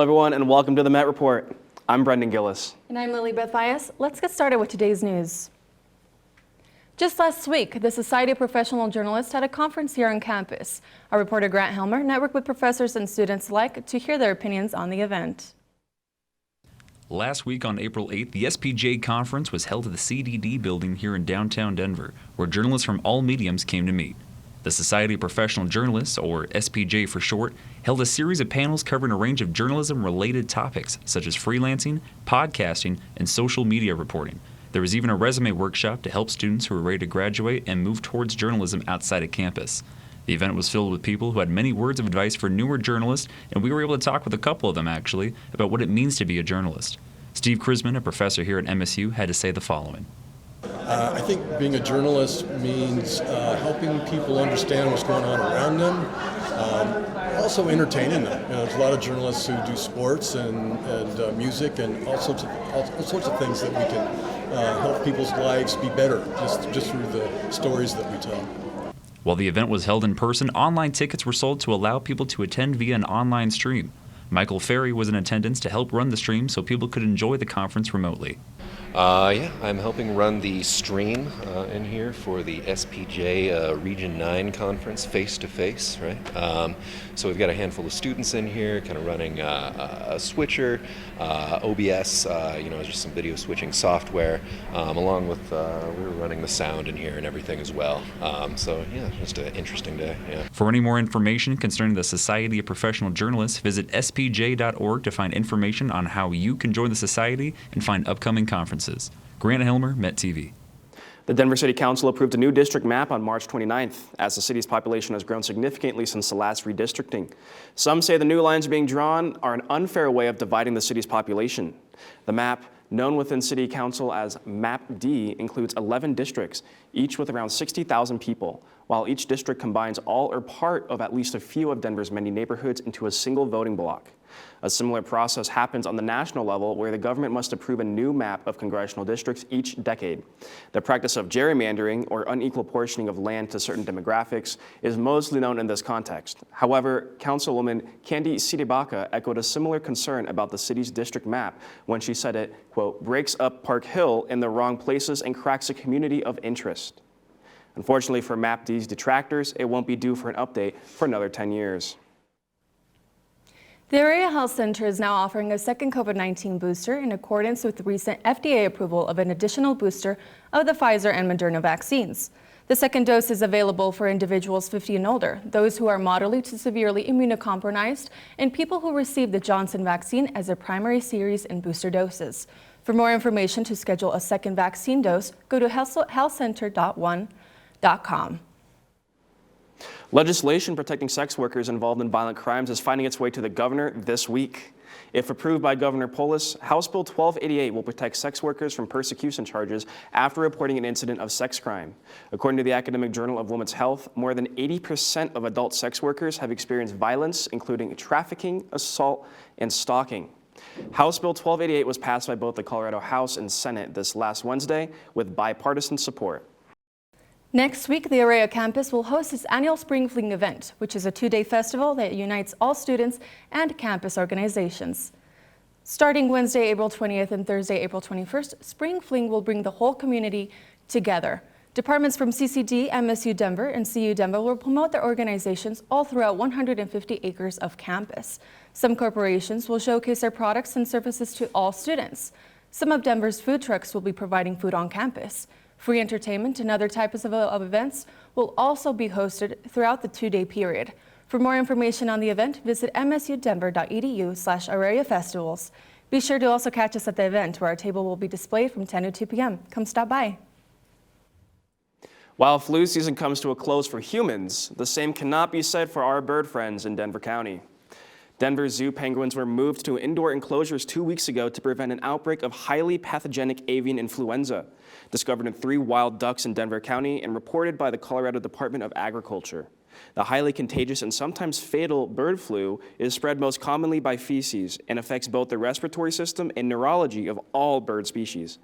Hello everyone and welcome to the Met Report. I'm Brenden Gillis. And I'm Lillybeth. Let's get started with today's news. Just last week, the Society of Professional Journalists had a conference here on campus. Our reporter Grant Helmer networked with professors and students alike to hear their opinions on the event. Last week on April 8th, the SPJ conference was held at the CDD building here in downtown Denver, where journalists from all mediums came to meet. The Society of Professional Journalists, or SPJ for short, held a series of panels covering a range of journalism-related topics, such as freelancing, podcasting, and social media reporting. There was even a resume workshop to help students who were ready to graduate and move towards journalism outside of campus. The event was filled with people who had many words of advice for newer journalists, and we were able to talk with a couple of them, actually, about what it means to be a journalist. Steve Krisman, a professor here at MSU, had to say the following. I think being a journalist means helping people understand what's going on around them, also entertaining them. There's a lot of journalists who do sports and music and all sorts of things that we can help people's lives be better just through the stories that we tell. While the event was held in person, online tickets were sold to allow people to attend via an online stream. Michael Ferry was in attendance to help run the stream so people could enjoy the conference remotely. I'm helping run the stream in here for the SPJ Region 9 conference face-to-face, right? So we've got a handful of students in here kind of running a switcher, OBS, just some video switching software, along with, we were running the sound in here and everything as well. Just an interesting day, yeah. For any more information concerning the Society of Professional Journalists, visit spj.org to find information on how you can join the society and find upcoming conferences. Grant Helmer, Met TV. The Denver City Council approved a new district map on March 29th, as the city's population has grown significantly since the last redistricting. Some say the new lines being drawn are an unfair way of dividing the city's population. The map, known within City Council as Map D, includes 11 districts, each with around 60,000 people, while each district combines all or part of at least a few of Denver's many neighborhoods into a single voting block. A similar process happens on the national level, where the government must approve a new map of congressional districts each decade. The practice of gerrymandering, or unequal portioning of land to certain demographics, is mostly known in this context. However, Councilwoman Candy Siribaka echoed a similar concern about the city's district map when she said it, quote, breaks up Park Hill in the wrong places and cracks a community of interest. Unfortunately for Map D's detractors, it won't be due for an update for another 10 years. The Herrera Health Center is now offering a second COVID-19 booster in accordance with the recent FDA approval of an additional booster of the Pfizer and Moderna vaccines. The second dose is available for individuals 50 and older, those who are moderately to severely immunocompromised, and people who received the Johnson vaccine as their primary series and booster doses. For more information to schedule a second vaccine dose, go to healthcenter.one.com. Legislation protecting sex workers involved in violent crimes is finding its way to the governor this week. If approved by Governor Polis, House Bill 1288 will protect sex workers from persecution charges after reporting an incident of sex crime. According to the Academic Journal of Women's Health, more than 80% of adult sex workers have experienced violence, including trafficking, assault, and stalking. House Bill 1288 was passed by both the Colorado House and Senate this last Wednesday with bipartisan support. Next week, the Herrera campus will host its annual Spring Fling event, which is a two-day festival that unites all students and campus organizations. Starting Wednesday, April 20th and Thursday, April 21st, Spring Fling will bring the whole community together. Departments from CCD, MSU Denver, and CU Denver will promote their organizations all throughout 150 acres of campus. Some corporations will showcase their products and services to all students. Some of Denver's food trucks will be providing food on campus. Free entertainment and other types of events will also be hosted throughout the two-day period. For more information on the event, visit msudenver.edu/Herrera Festivals. Be sure to also catch us at the event, where our table will be displayed from 10 to 2 p.m. Come stop by. While flu season comes to a close for humans, the same cannot be said for our bird friends in Denver County. Denver Zoo penguins were moved to indoor enclosures 2 weeks ago to prevent an outbreak of highly pathogenic avian influenza, discovered in 3 wild ducks in Denver County and reported by the Colorado Department of Agriculture. The highly contagious and sometimes fatal bird flu is spread most commonly by feces and affects both the respiratory system and neurology of all bird species.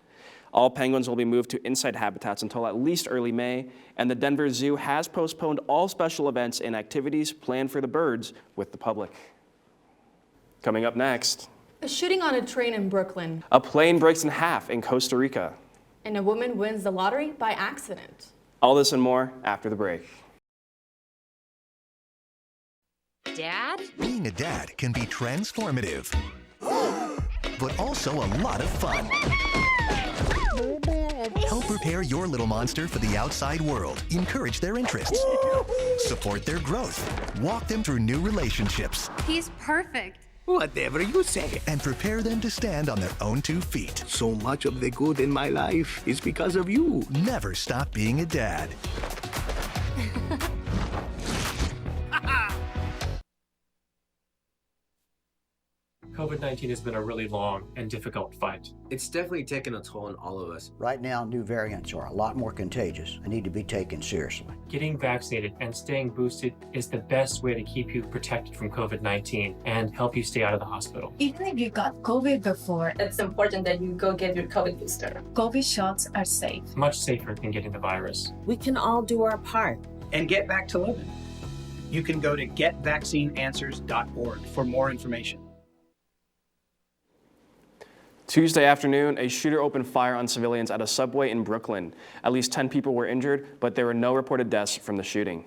All penguins will be moved to inside habitats until at least early May, and the Denver Zoo has postponed all special events and activities planned for the birds with the public. Coming up next, A shooting on a train in Brooklyn, a plane breaks in half in Costa Rica. and a woman wins the lottery by accident. All this and more after the break. Dad? Being a dad can be transformative, but also a lot of fun. Help prepare your little monster for the outside world. Encourage their interests. Support their growth. Walk them through new relationships. He's perfect. Whatever you say. And prepare them to stand on their own 2 feet. So much of the good in my life is because of you. Never stop being a dad. COVID-19 has been a really long and difficult fight. It's definitely taken a toll on all of us. Right now, new variants are a lot more contagious and need to be taken seriously. Getting vaccinated and staying boosted is the best way to keep you protected from COVID-19 and help you stay out of the hospital. Even if you got COVID before, it's important that you go get your COVID booster. COVID shots are safe. Much safer than getting the virus. We can all do our part. And get back to living. You can go to getvaccineanswers.org for more information. Tuesday afternoon, a shooter opened fire on civilians at a subway in Brooklyn. At least 10 people were injured, but there were no reported deaths from the shooting.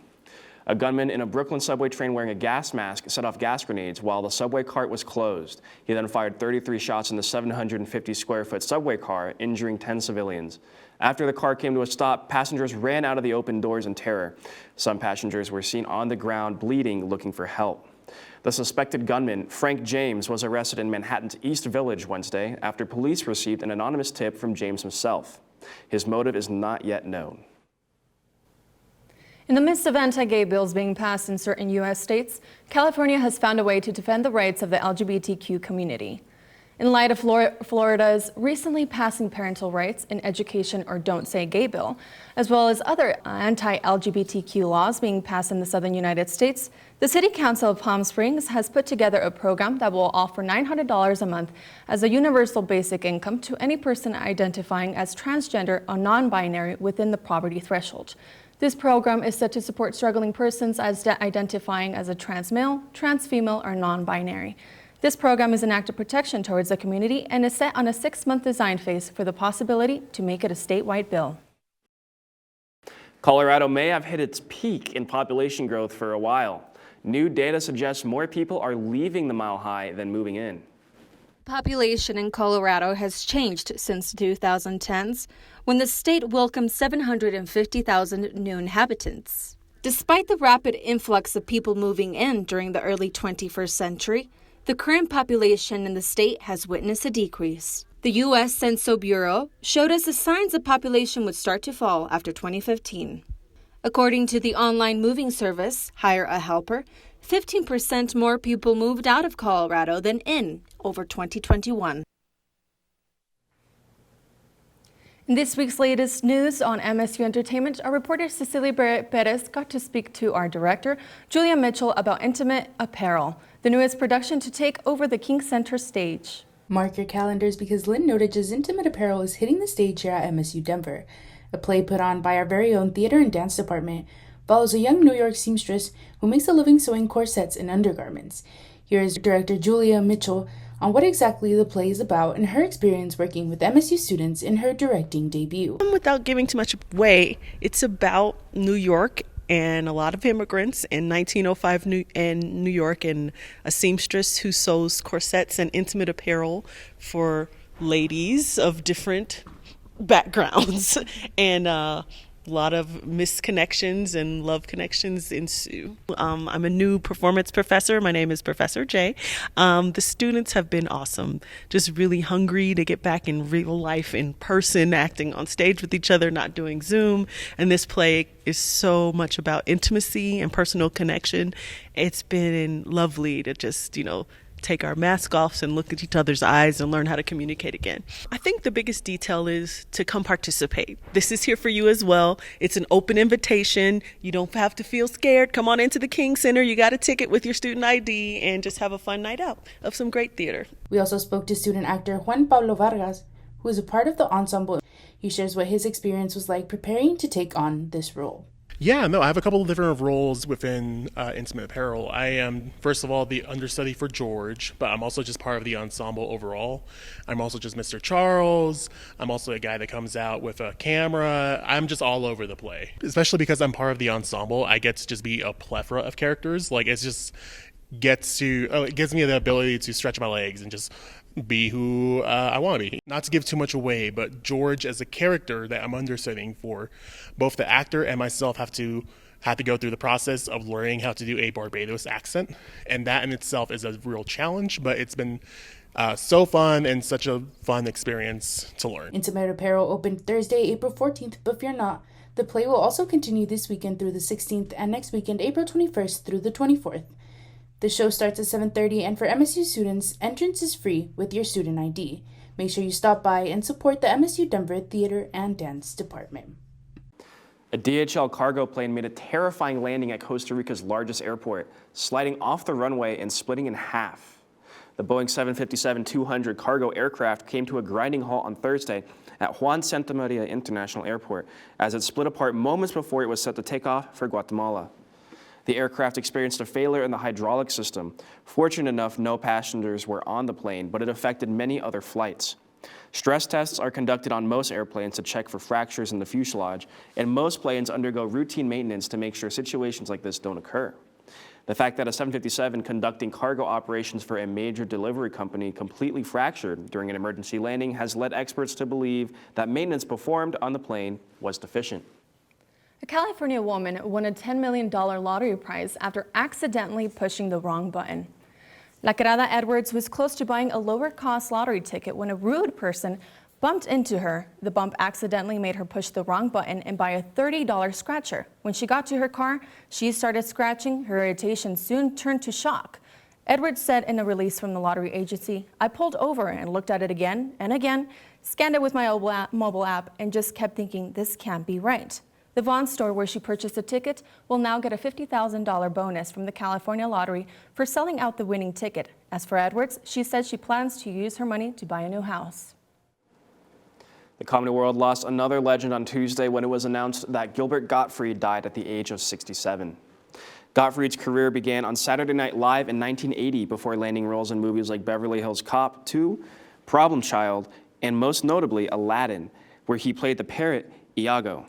A gunman in a Brooklyn subway train wearing a gas mask set off gas grenades while the subway cart was closed. He then fired 33 shots in the 750-square-foot subway car, injuring 10 civilians. After the car came to a stop, passengers ran out of the open doors in terror. Some passengers were seen on the ground bleeding, looking for help. The suspected gunman, Frank James, was arrested in Manhattan's East Village Wednesday after police received an anonymous tip from James himself. His motive is not yet known. In the midst of anti-gay bills being passed in certain U.S. states, California has found a way to defend the rights of the LGBTQ community. In light of Florida's recently passing parental rights in education or Don't Say Gay bill, as well as other anti-LGBTQ laws being passed in the southern United States, the City Council of Palm Springs has put together a program that will offer $900 a month as a universal basic income to any person identifying as transgender or non-binary within the poverty threshold. This program is set to support struggling persons identifying as a trans male, trans female, or non-binary. This program is an act of protection towards the community and is set on a 6-month design phase for the possibility to make it a statewide bill. Colorado may have hit its peak in population growth for a while. New data suggests more people are leaving the Mile High than moving in. Population in Colorado has changed since the 2010s, when the state welcomed 750,000 new inhabitants. Despite the rapid influx of people moving in during the early 21st century, the current population in the state has witnessed a decrease. The U.S. Census Bureau showed us the signs the population would start to fall after 2015. According to the online moving service, Hire a Helper, 15% more people moved out of Colorado than in over 2021. In this week's latest news on MSU Entertainment, our reporter Cecilia Perez got to speak to our director, Julia Mitchell, about Intimate Apparel, the newest production to take over the King Center stage. Mark your calendars because Lynn Notage's Intimate Apparel is hitting the stage here at MSU Denver. A play put on by our very own theater and dance department follows a young New York seamstress who makes a living sewing corsets and undergarments. Here is director Julia Mitchell on what exactly the play is about and her experience working with MSU students in her directing debut. Without giving too much away, it's about New York and a lot of immigrants in 1905 in New York, and a seamstress who sews corsets and intimate apparel for ladies of different backgrounds. And a lot of misconnections and love connections ensue. I'm a new performance professor. My name is Professor J. The students have been awesome, just really hungry to get back in real life, in person, acting on stage with each other, not doing Zoom. And this play is so much about intimacy and personal connection. It's been lovely to just, take our mask off and look at each other's eyes and learn how to communicate again. I think the biggest detail is to come participate. This is here for you as well. It's an open invitation. You don't have to feel scared. Come on into the King Center. You got a ticket with your student ID and just have a fun night out of some great theater. We also spoke to student actor Juan Pablo Vargas, who is a part of the ensemble. He shares what his experience was like preparing to take on this role. Yeah, no, I have a couple of different roles within Intimate Apparel. I am, first of all, the understudy for George, but I'm also just part of the ensemble overall. I'm also just Mr. Charles. I'm also a guy that comes out with a camera. I'm just all over the play. Especially because I'm part of the ensemble, I get to just be a plethora of characters. Like, it's just it gives me the ability to stretch my legs and just be who I want to be. Not to give too much away, but George as a character that I'm understudying for, both the actor and myself have to go through the process of learning how to do a Barbados accent, and that in itself is a real challenge, but it's been so fun and such a fun experience to learn. Intimate Apparel opened Thursday, April 14th, but fear not. The play will also continue this weekend through the 16th and next weekend, April 21st through the 24th. The show starts at 7:30, and for MSU students, entrance is free with your student ID. Make sure you stop by and support the MSU Denver Theater and Dance Department. A DHL cargo plane made a terrifying landing at Costa Rica's largest airport, sliding off the runway and splitting in half. The Boeing 757-200 cargo aircraft came to a grinding halt on Thursday at Juan Santamaria International Airport as it split apart moments before it was set to take off for Guatemala. The aircraft experienced a failure in the hydraulic system. Fortunate enough, no passengers were on the plane, but it affected many other flights. Stress tests are conducted on most airplanes to check for fractures in the fuselage, and most planes undergo routine maintenance to make sure situations like this don't occur. The fact that a 757 conducting cargo operations for a major delivery company completely fractured during an emergency landing has led experts to believe that maintenance performed on the plane was deficient. A California woman won a $10 million lottery prize after accidentally pushing the wrong button. La Querada Edwards was close to buying a lower-cost lottery ticket when a rude person bumped into her. The bump accidentally made her push the wrong button and buy a $30 scratcher. When she got to her car, she started scratching. Her irritation soon turned to shock. Edwards said in a release from the lottery agency, "I pulled over and looked at it again and again, scanned it with my mobile app, and just kept thinking, this can't be right." The Vaughn store where she purchased the ticket will now get a $50,000 bonus from the California Lottery for selling out the winning ticket. As for Edwards, she said she plans to use her money to buy a new house. The comedy world lost another legend on Tuesday when it was announced that Gilbert Gottfried died at the age of 67. Gottfried's career began on Saturday Night Live in 1980 before landing roles in movies like Beverly Hills Cop 2, Problem Child, and most notably Aladdin, where he played the parrot Iago.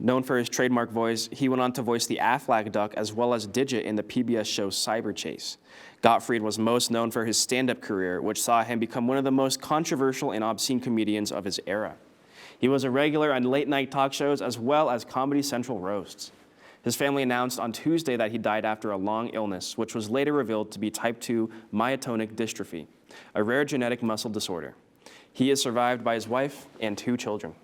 Known for his trademark voice, he went on to voice the Aflac duck as well as Digit in the PBS show Cyber Chase. Gottfried was most known for his stand-up career, which saw him become one of the most controversial and obscene comedians of his era. He was a regular on late-night talk shows as well as Comedy Central roasts. His family announced on Tuesday that he died after a long illness, which was later revealed to be type 2 myotonic dystrophy, a rare genetic muscle disorder. He is survived by his wife and 2 children.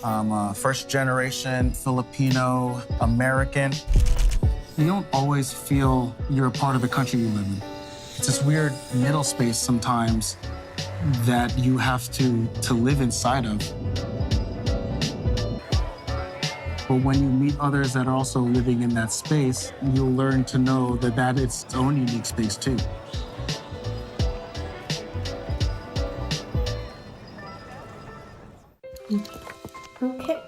I'm a first-generation Filipino American. You don't always feel you're a part of the country you live in. It's this weird middle space sometimes that you have to live inside of. But when you meet others that are also living in that space, you'll learn to know that it's its own unique space too. Okay,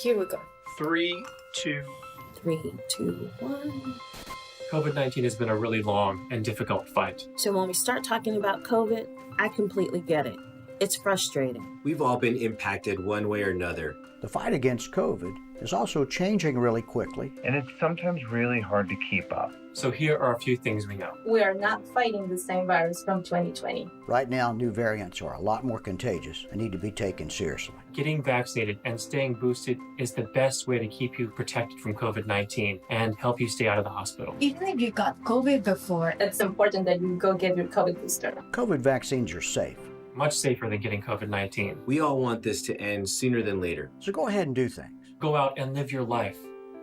here we go. 3, 2. 3, 2, 1. COVID-19 has been a really long and difficult fight. So when we start talking about COVID, I completely get it. It's frustrating. We've all been impacted one way or another. The fight against COVID is also changing really quickly. And it's sometimes really hard to keep up. So here are a few things we know. We are not fighting the same virus from 2020. Right now, new variants are a lot more contagious and need to be taken seriously. Getting vaccinated and staying boosted is the best way to keep you protected from COVID-19 and help you stay out of the hospital. Even if you got COVID before, It's important that you go get your COVID booster. COVID vaccines are safe. Much safer than getting COVID-19. We all want this to end sooner than later. So go ahead and do things. Go out and live your life,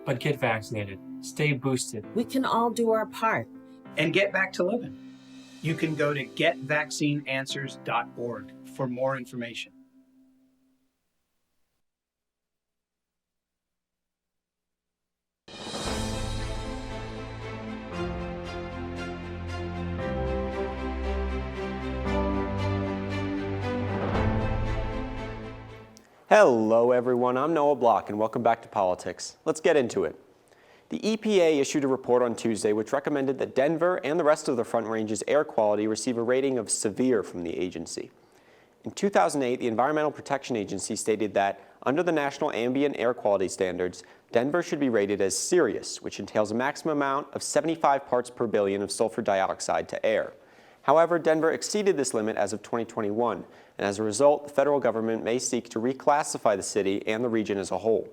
but get vaccinated. Stay boosted. We can all do our part. And get back to living. You can go to getvaccineanswers.org for more information. Hello everyone, I'm Noah Block and welcome back to Politics. Let's get into it. The EPA issued a report on Tuesday which recommended that Denver and the rest of the Front Range's air quality receive a rating of severe from the agency. In 2008, the Environmental Protection Agency stated that under the National Ambient Air Quality Standards, Denver should be rated as serious, which entails a maximum amount of 75 parts per billion of sulfur dioxide to air. However, Denver exceeded this limit as of 2021, and as a result, the federal government may seek to reclassify the city and the region as a whole.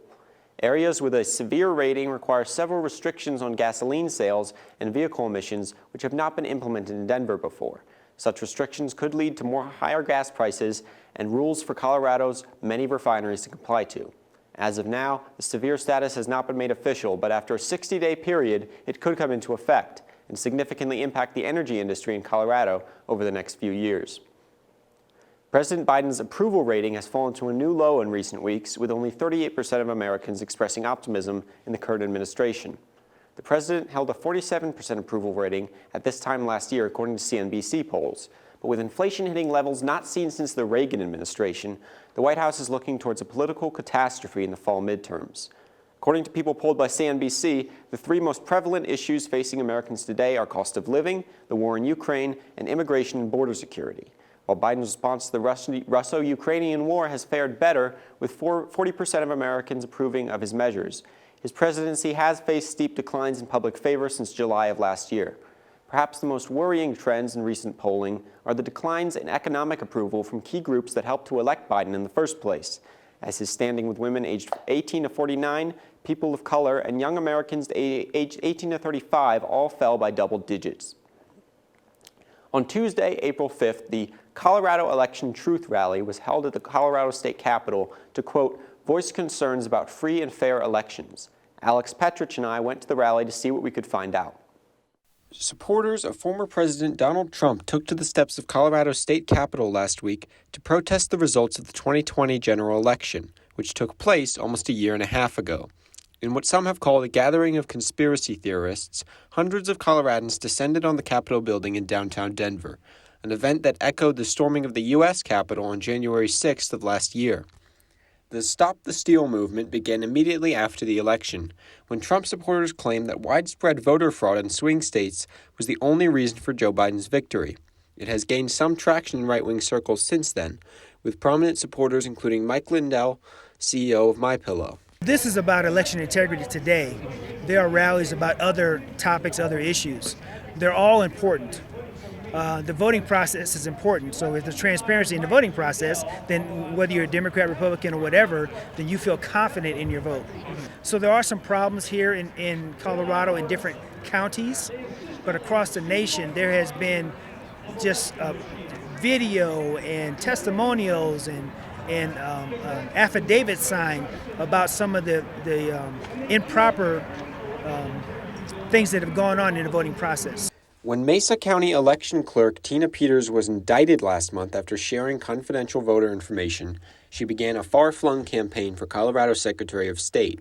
Areas with a severe rating require several restrictions on gasoline sales and vehicle emissions, which have not been implemented in Denver before. Such restrictions could lead to higher gas prices and rules for Colorado's many refineries to comply to. As of now, the severe status has not been made official, but after a 60-day period, it could come into effect and significantly impact the energy industry in Colorado over the next few years. President Biden's approval rating has fallen to a new low in recent weeks, with only 38% of Americans expressing optimism in the current administration. The president held a 47% approval rating at this time last year, according to CNBC polls. But with inflation hitting levels not seen since the Reagan administration, the White House is looking towards a political catastrophe in the fall midterms. According to people polled by CNBC, the three most prevalent issues facing Americans today are cost of living, the war in Ukraine, and immigration and border security. While Biden's response to the Russo-Ukrainian war has fared better, with 40% of Americans approving of his measures, his presidency has faced steep declines in public favor since July of last year. Perhaps the most worrying trends in recent polling are the declines in economic approval from key groups that helped to elect Biden in the first place, as his standing with women aged 18 to 49, people of color, and young Americans aged 18 to 35 all fell by double digits. On Tuesday, April 5th, the Colorado Election Truth Rally was held at the Colorado State Capitol to, quote, voice concerns about free and fair elections. Alex Petrich and I went to the rally to see what we could find out. Supporters of former President Donald Trump took to the steps of Colorado State Capitol last week to protest the results of the 2020 general election, which took place almost a year and a half ago. In what some have called a gathering of conspiracy theorists, hundreds of Coloradans descended on the Capitol building in downtown Denver, an event that echoed the storming of the U.S. Capitol on January 6th of last year. The Stop the Steal movement began immediately after the election, when Trump supporters claimed that widespread voter fraud in swing states was the only reason for Joe Biden's victory. It has gained some traction in right-wing circles since then, with prominent supporters including Mike Lindell, CEO of MyPillow. This is about election integrity today. There are rallies about other topics, other issues. They're all important. The voting process is important. So if there's transparency in the voting process, then whether you're a Democrat, Republican, or whatever, then you feel confident in your vote. So there are some problems here in Colorado in different counties, but across the nation there has been just video and testimonials and affidavits signed about some of the improper things that have gone on in the voting process. When Mesa County election clerk Tina Peters was indicted last month after sharing confidential voter information, she began a far-flung campaign for Colorado Secretary of State.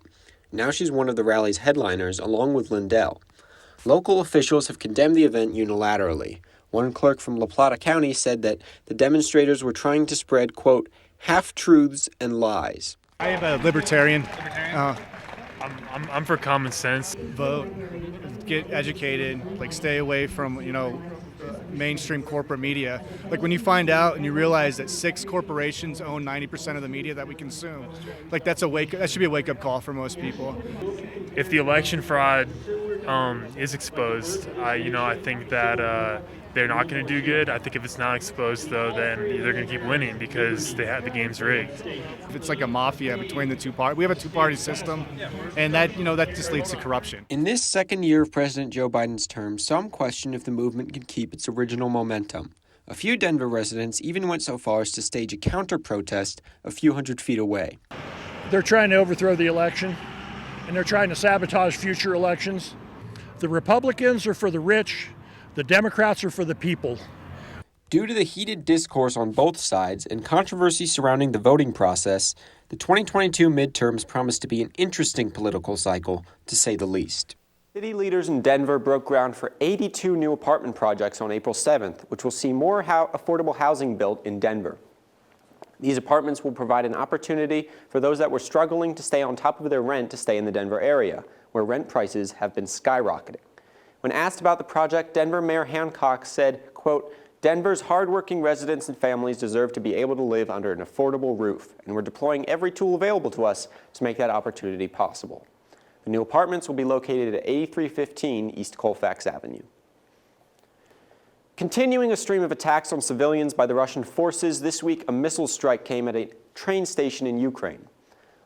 Now she's one of the rally's headliners, along with Lindell. Local officials have condemned the event unilaterally. One clerk from La Plata County said that the demonstrators were trying to spread, quote, half-truths and lies. I am a libertarian. I'm for common sense. Vote, get educated, stay away from, mainstream corporate media. When you find out and you realize that 6 corporations own 90% of the media that we consume, that should be a wake-up call for most people. If the election fraud is exposed, I think that they're not going to do good. I think if it's not exposed, though, then they're going to keep winning because they have the game's rigged. If it's like a mafia between the two parties, we have a two-party system, and that just leads to corruption. In this second year of President Joe Biden's term, some question if the movement can keep its original momentum. A few Denver residents even went so far as to stage a counter-protest a few hundred feet away. They're trying to overthrow the election, and they're trying to sabotage future elections. The Republicans are for the rich. The Democrats are for the people. Due to the heated discourse on both sides and controversy surrounding the voting process, the 2022 midterms promise to be an interesting political cycle, to say the least. City leaders in Denver broke ground for 82 new apartment projects on April 7th, which will see more affordable housing built in Denver. These apartments will provide an opportunity for those that were struggling to stay on top of their rent to stay in the Denver area, where rent prices have been skyrocketing. When asked about the project, Denver Mayor Hancock said, quote, "Denver's hardworking residents and families deserve to be able to live under an affordable roof, and we're deploying every tool available to us to make that opportunity possible." The new apartments will be located at 8315 East Colfax Avenue. Continuing a stream of attacks on civilians by the Russian forces, this week a missile strike came at a train station in Ukraine.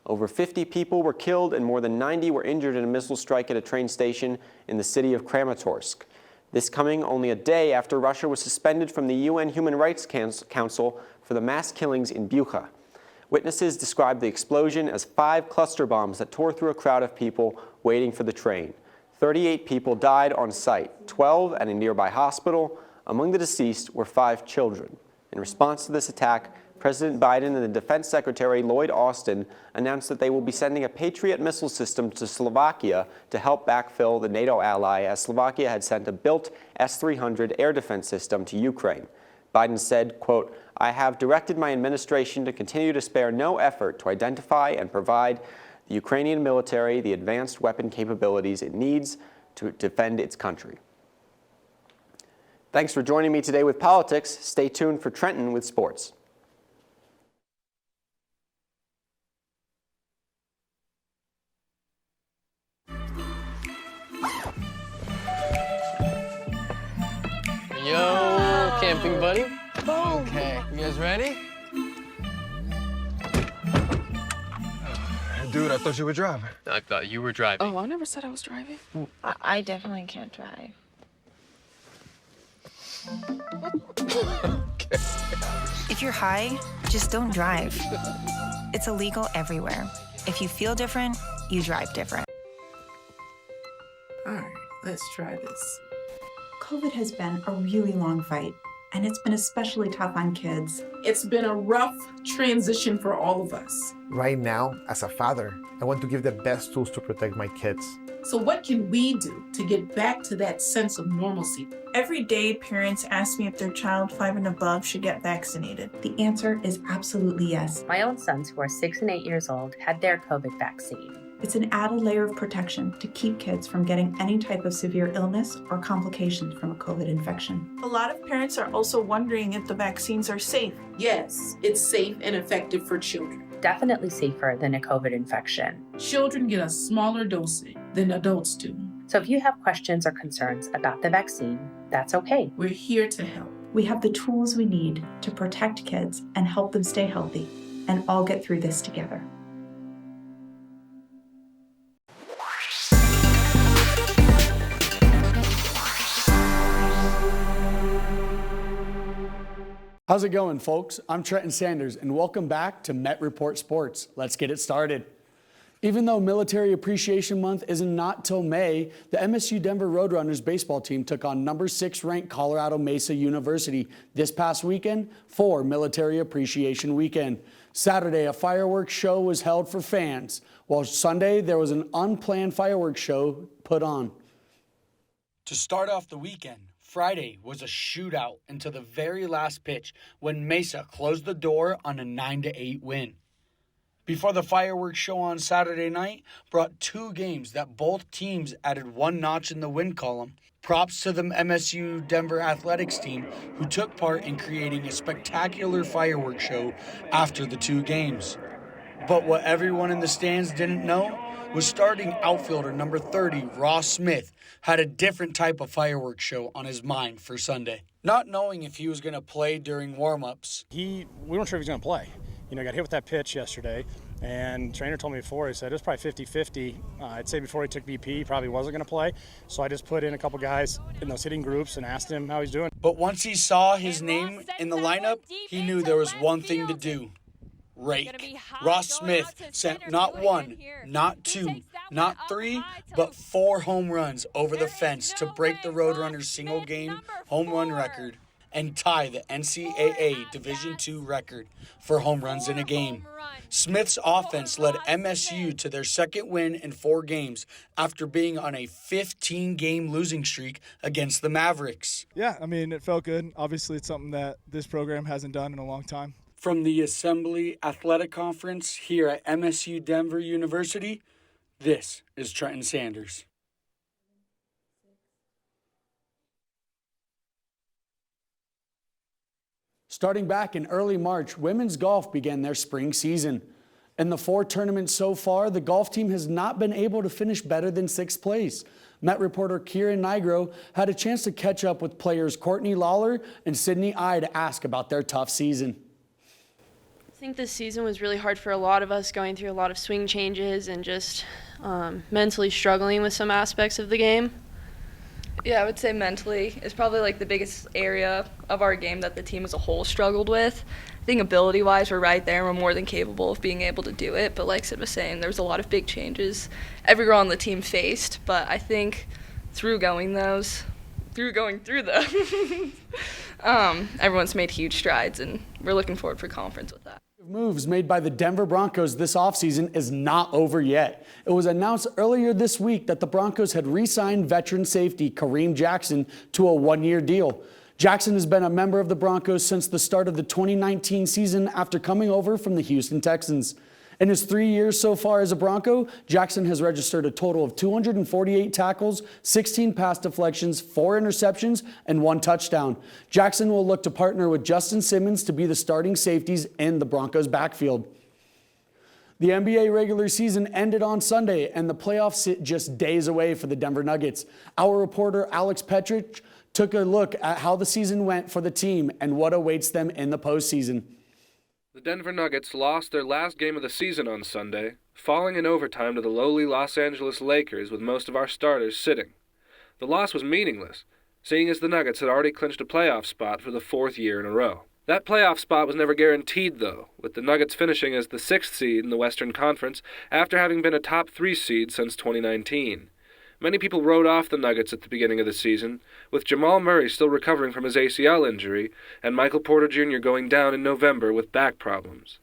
Over 50 people were killed and more than 90 were injured in a missile strike at a train station in the city of Kramatorsk. This coming only a day after Russia was suspended from the UN Human Rights Council for the mass killings in Bucha. Witnesses described the explosion as 5 cluster bombs that tore through a crowd of people waiting for the train. 38 people died on site, 12 at a nearby hospital. Among the deceased were 5 children. In response to this attack, President Biden and the Defense Secretary Lloyd Austin announced that they will be sending a Patriot missile system to Slovakia to help backfill the NATO ally, as Slovakia had sent a built S-300 air defense system to Ukraine. Biden said, quote, "I have directed my administration to continue to spare no effort to identify and provide the Ukrainian military the advanced weapon capabilities it needs to defend its country." Thanks for joining me today with Politics. Stay tuned for Trenton with Sports. Yo, camping buddy. Okay, you guys ready? Dude, I thought you were driving. I thought you were driving. Oh, I never said I was driving. I definitely can't drive. If you're high, just don't drive. It's illegal everywhere. If you feel different, you drive different. All right, let's try this. COVID has been a really long fight, and it's been especially tough on kids. It's been a rough transition for all of us. Right now, as a father, I want to give the best tools to protect my kids. So what can we do to get back to that sense of normalcy? Every day, parents ask me if their child 5 and above should get vaccinated. The answer is absolutely yes. My own sons, who are 6 and 8 years old, had their COVID vaccine. It's an added layer of protection to keep kids from getting any type of severe illness or complications from a COVID infection. A lot of parents are also wondering if the vaccines are safe. Yes, it's safe and effective for children. Definitely safer than a COVID infection. Children get a smaller dosage than adults do. So if you have questions or concerns about the vaccine, that's okay. We're here to help. We have the tools we need to protect kids and help them stay healthy, and all get through this together. How's it going, folks? I'm Trenton Sanders, and welcome back to Met Report Sports. Let's get it started. Even though Military Appreciation Month isn't not till May, the MSU Denver Roadrunners baseball team took on number 6 ranked Colorado Mesa University this past weekend for Military Appreciation Weekend. Saturday, a fireworks show was held for fans, while Sunday there was an unplanned fireworks show put on. To start off the weekend, Friday was a shootout until the very last pitch when Mesa closed the door on a 9-8 win. Before the fireworks show on Saturday night brought 2 games that both teams added 1 notch in the win column. Props to the MSU Denver athletics team who took part in creating a spectacular fireworks show after the 2 games. But what everyone in the stands didn't know was starting outfielder number 30, Ross Smith, had a different type of fireworks show on his mind for Sunday. Not knowing if he was going to play during warm-ups. We weren't sure if he was going to play. You know, got hit with that pitch yesterday, and trainer told me before, he said it was probably 50-50. I'd say before he took BP, he probably wasn't going to play. So I just put in a couple guys in those hitting groups and asked him how he's doing. But once he saw his name in the lineup, he knew there was one thing to do. Rake. Ross Smith sent not 1, not 2, not 3, but 4 home runs over the fence to break the Roadrunners' single-game home run record and tie the NCAA Division II record for home runs in a game. Smith's offense led MSU to their second win in 4 games after being on a 15-game losing streak against the Mavericks. Yeah, I mean, it felt good. Obviously, it's something that this program hasn't done in a long time. From the Assembly Athletic Conference here at MSU Denver University, this is Trenton Sanders. Starting back in early March, women's golf began their spring season. In the 4 tournaments so far, the golf team has not been able to finish better than 6th place. Met reporter Kieran Nigro had a chance to catch up with players Courtney Lawler and Sydney I to ask about their tough season. I think this season was really hard for a lot of us, going through a lot of swing changes and just mentally struggling with some aspects of the game. Yeah, I would say mentally is probably like the biggest area of our game that the team as a whole struggled with. I think ability-wise, we're right there and we're more than capable of being able to do it. But like Sid was saying, there was a lot of big changes every girl on the team faced. But I think through going through them, everyone's made huge strides, and we're looking forward for conference with that. Moves made by the Denver Broncos this offseason is not over yet. It was announced earlier this week that the Broncos had re-signed veteran safety Kareem Jackson to a 1-year deal. Jackson has been a member of the Broncos since the start of the 2019 season after coming over from the Houston Texans. In his 3 years so far as a Bronco, Jackson has registered a total of 248 tackles, 16 pass deflections, 4 interceptions, and 1 touchdown. Jackson will look to partner with Justin Simmons to be the starting safeties in the Broncos' backfield. The NBA regular season ended on Sunday, and the playoffs sit just days away for the Denver Nuggets. Our reporter Alex Petrich took a look at how the season went for the team and what awaits them in the postseason. The Denver Nuggets lost their last game of the season on Sunday, falling in overtime to the lowly Los Angeles Lakers with most of our starters sitting. The loss was meaningless, seeing as the Nuggets had already clinched a playoff spot for the 4th year in a row. That playoff spot was never guaranteed, though, with the Nuggets finishing as the 6th seed in the Western Conference after having been a top 3 seed since 2019. Many people wrote off the Nuggets at the beginning of the season, with Jamal Murray still recovering from his ACL injury and Michael Porter Jr. going down in November with back problems.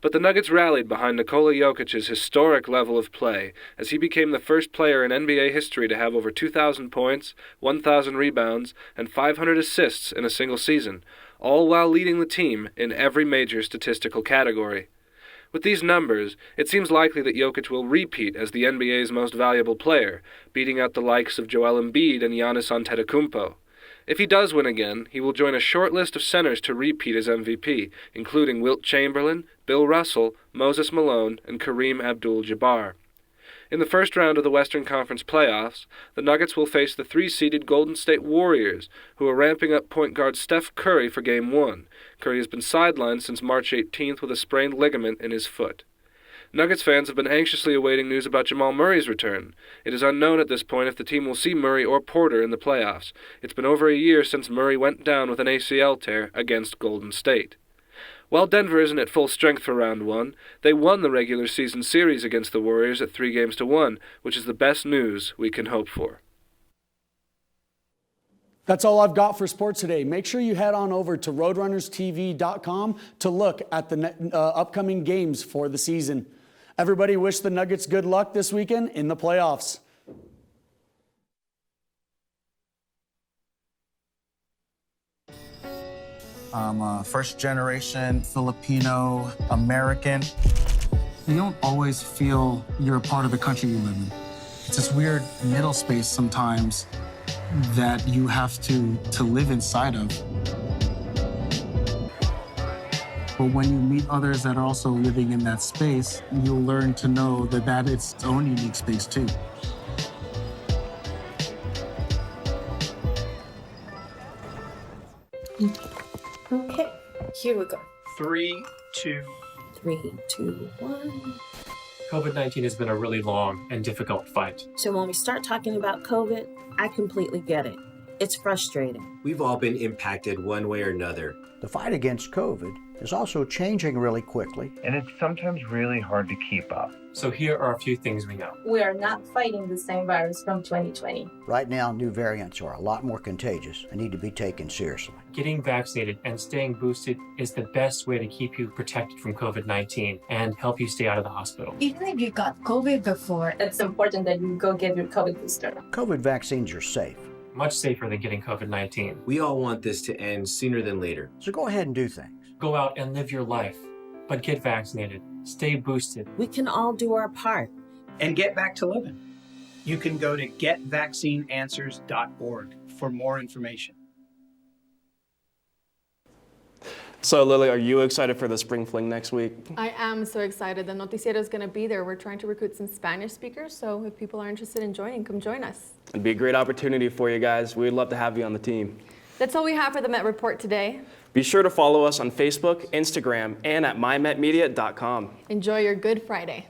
But the Nuggets rallied behind Nikola Jokic's historic level of play as he became the first player in NBA history to have over 2,000 points, 1,000 rebounds, and 500 assists in a single season, all while leading the team in every major statistical category. With these numbers, it seems likely that Jokic will repeat as the NBA's most valuable player, beating out the likes of Joel Embiid and Giannis Antetokounmpo. If he does win again, he will join a short list of centers to repeat as MVP, including Wilt Chamberlain, Bill Russell, Moses Malone, and Kareem Abdul-Jabbar. In the first round of the Western Conference playoffs, the Nuggets will face the 3-seeded Golden State Warriors, who are ramping up point guard Steph Curry for Game 1. Curry has been sidelined since March 18th with a sprained ligament in his foot. Nuggets fans have been anxiously awaiting news about Jamal Murray's return. It is unknown at this point if the team will see Murray or Porter in the playoffs. It's been over a year since Murray went down with an ACL tear against Golden State. While Denver isn't at full strength for Round 1, they won the regular season series against the Warriors at 3-1, which is the best news we can hope for. That's all I've got for sports today. Make sure you head on over to roadrunnerstv.com to look at the upcoming games for the season. Everybody wish the Nuggets good luck this weekend in the playoffs. I'm a first-generation Filipino American. You don't always feel you're a part of the country you live in. It's this weird middle space sometimes that you have to live inside of. But when you meet others that are also living in that space, you'll learn to know that it's its own unique space too. Okay, here we go. 3, 2. 3, 2, 1. COVID-19 has been a really long and difficult fight. So when we start talking about COVID, I completely get it. It's frustrating. We've all been impacted one way or another. The fight against COVID is also changing really quickly. And it's sometimes really hard to keep up. So here are a few things we know. We are not fighting the same virus from 2020. Right now, new variants are a lot more contagious and need to be taken seriously. Getting vaccinated and staying boosted is the best way to keep you protected from COVID-19 and help you stay out of the hospital. Even if you got COVID before, it's important that you go get your COVID booster. COVID vaccines are safe. Much safer than getting COVID-19. We all want this to end sooner than later. So go ahead and do things. Go out and live your life, but get vaccinated. Stay boosted. We can all do our part. And get back to living. You can go to getvaccineanswers.org for more information. So, Lily, are you excited for the spring fling next week? I am so excited. The Noticiero is going to be there. We're trying to recruit some Spanish speakers, so if people are interested in joining, come join us. It'd be a great opportunity for you guys. We'd love to have you on the team. That's all we have for the Met Report today. Be sure to follow us on Facebook, Instagram, and at mymetmedia.com. Enjoy your Good Friday.